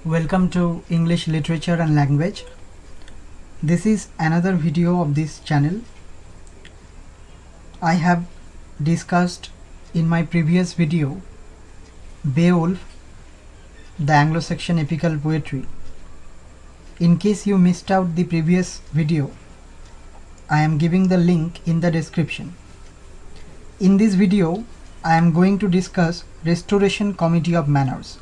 Welcome to English Literature and Language. This is another video of this channel. I have discussed in my previous video Beowulf, the Anglo-Saxon epical poetry. In case you missed out the previous video, I am giving the link in the description. In this video, I am going to discuss Restoration Committee of Manners.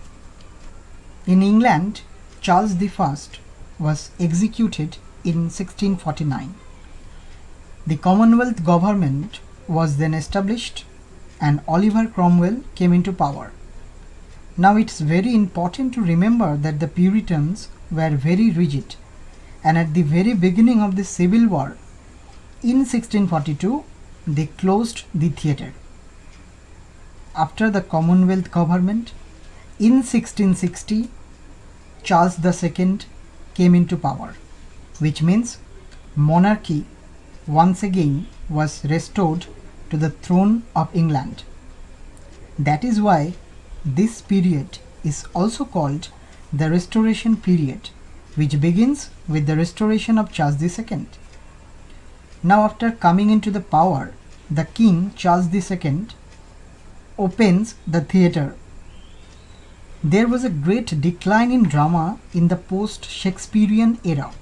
In England, Charles I was executed in 1649. The Commonwealth government was then established and Oliver Cromwell came into power. Now it's very important to remember that the Puritans were very rigid, and at the very beginning of the Civil War in 1642 they closed the theatre. After the Commonwealth government, in 1660, Charles II came into power, which means monarchy once again was restored to the throne of England. That is why this period is also called the Restoration period, which begins with the restoration of Charles II. Now, after coming into the power, the King Charles II opens the theatre. There was a great decline in drama in the post-Shakespearean era.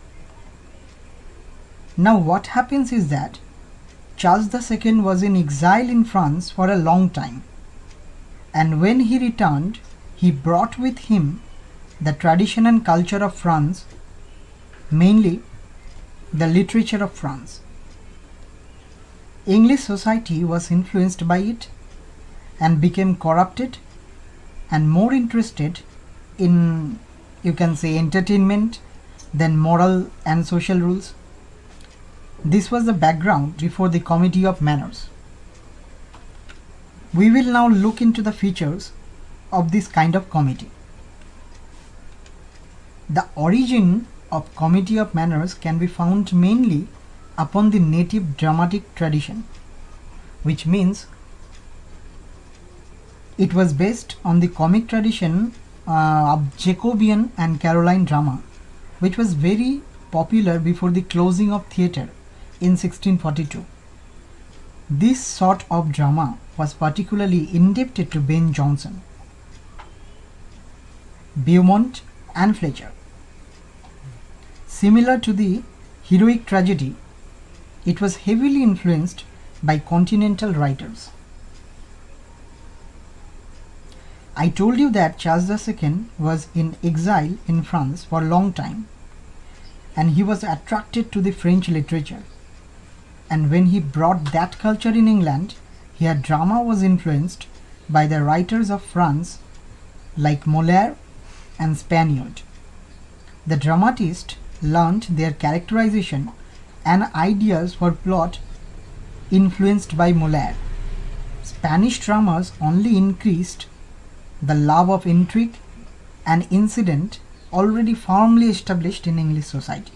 Now what happens is that Charles II was in exile in France for a long time, and when he returned, he brought with him the tradition and culture of France, mainly the literature of France. English society was influenced by it and became corrupted and more interested in, you can say, entertainment than moral and social rules. This was the background before the Committee of Manners. We will now look into the features of this kind of committee. The origin of Committee of Manners can be found mainly upon the native dramatic tradition, which means it was based on the comic tradition of Jacobean and Caroline drama, which was very popular before the closing of theatre in 1642. This sort of drama was particularly indebted to Ben Jonson, Beaumont and Fletcher. Similar to the heroic tragedy, it was heavily influenced by continental writers. I told you that Charles II was in exile in France for a long time, and he was attracted to the French literature. And when he brought that culture in England, here drama was influenced by the writers of France like Molière and Spaniard. The dramatists learnt their characterization and ideas for plot influenced by Molière. Spanish dramas only increased the love of intrigue and incident already firmly established in English society.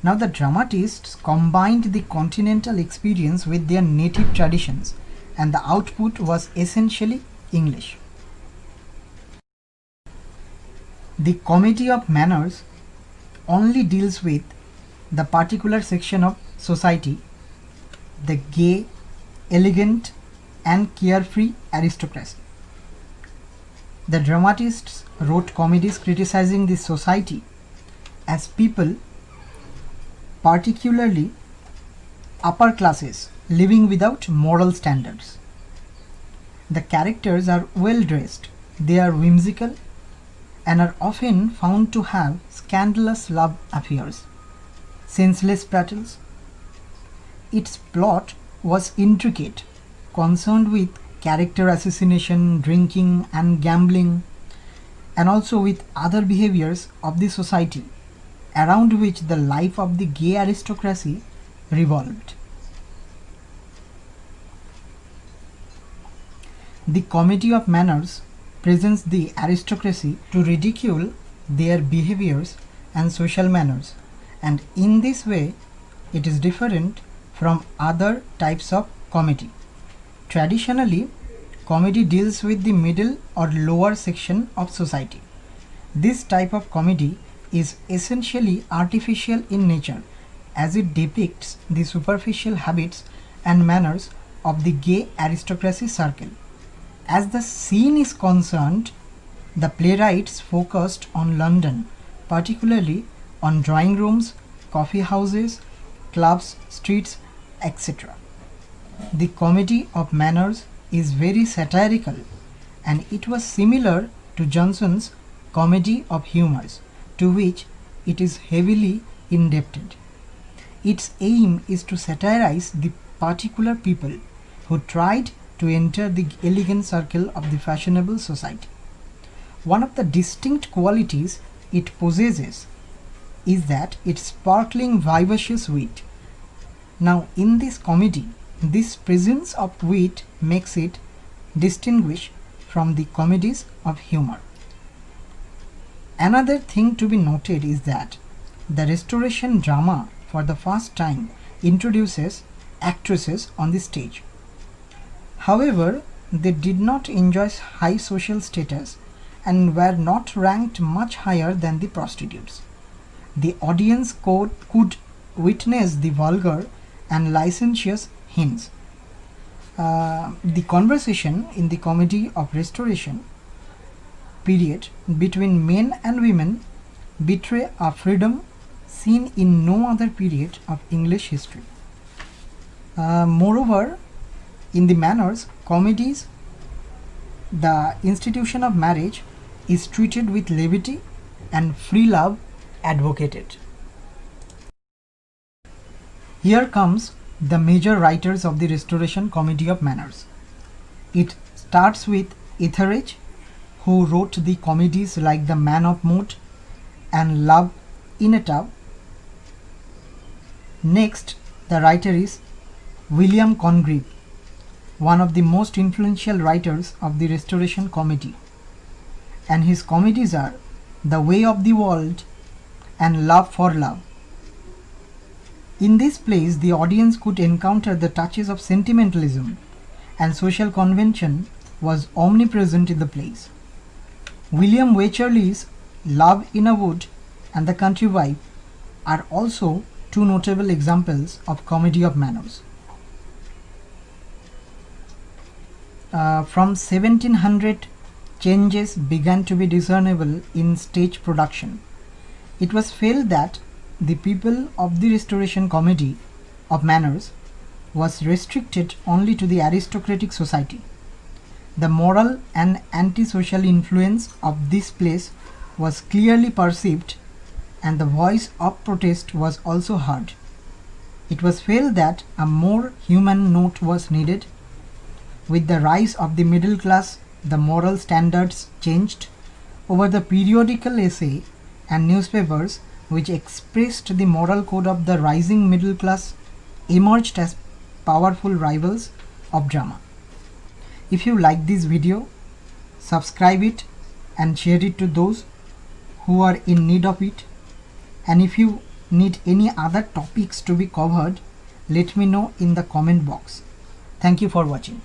Now the dramatists combined the continental experience with their native traditions, and the output was essentially English. The Committee of Manners only deals with the particular section of society, the gay, elegant and carefree aristocracy. The dramatists wrote comedies criticizing this society as people, particularly upper classes, living without moral standards. The characters are well dressed, they are whimsical and are often found to have scandalous love affairs, senseless battles. Its plot was intricate, concerned with character assassination, drinking and gambling, and also with other behaviors of the society around which the life of the gay aristocracy revolved. The Committee of Manners presents the aristocracy to ridicule their behaviors and social manners, and in this way it is different from other types of comedy. Traditionally, comedy deals with the middle or lower section of society, This type of comedy is essentially artificial in nature, as it depicts the superficial habits and manners of the gay aristocracy circle. As the scene is concerned, the playwrights focused on London, particularly on drawing rooms, coffee houses, clubs, streets, etc. The comedy of manners is very satirical, and it was similar to Johnson's comedy of humours, to which it is heavily indebted. Its aim is to satirize the particular people who tried to enter the elegant circle of the fashionable society. One of the distinct qualities it possesses is that its sparkling vivacious wit. Now, in this comedy, this presence of wit makes it distinguished from the comedies of humor. Another thing to be noted is that the Restoration drama for the first time introduces actresses on the stage. However, they did not enjoy high social status and were not ranked much higher than the prostitutes. The audience could witness the vulgar and licentious hints. The conversation in the comedy of Restoration period between men and women betray a freedom seen in no other period of English history. Moreover, in the manners comedies, the institution of marriage is treated with levity and free love advocated. Here comes the major writers of the Restoration comedy of manners. It starts with Etheredge, who wrote the comedies like The Man of Moat and Love in a Tub. Next, the writer is William Congreve, one of the most influential writers of the Restoration comedy, and his comedies are The Way of the World and Love for Love. In this plays, the audience could encounter the touches of sentimentalism, and social convention was omnipresent in the plays. William Wycherley's Love in a Wood and The Country Wife are also two notable examples of comedy of manners. From 1700, changes began to be discernible in stage production. It was felt that the people of the Restoration comedy of manners was restricted only to the aristocratic society. The moral and antisocial influence of this place was clearly perceived, and the voice of protest was also heard. It was felt that a more human note was needed. With the rise of the middle class, the moral standards changed. Over the periodical essay and newspapers which expressed the moral code of the rising middle class emerged as powerful rivals of drama. If you like this video, subscribe it and share it to those who are in need of it. And if you need any other topics to be covered, let me know in the comment box. Thank you for watching.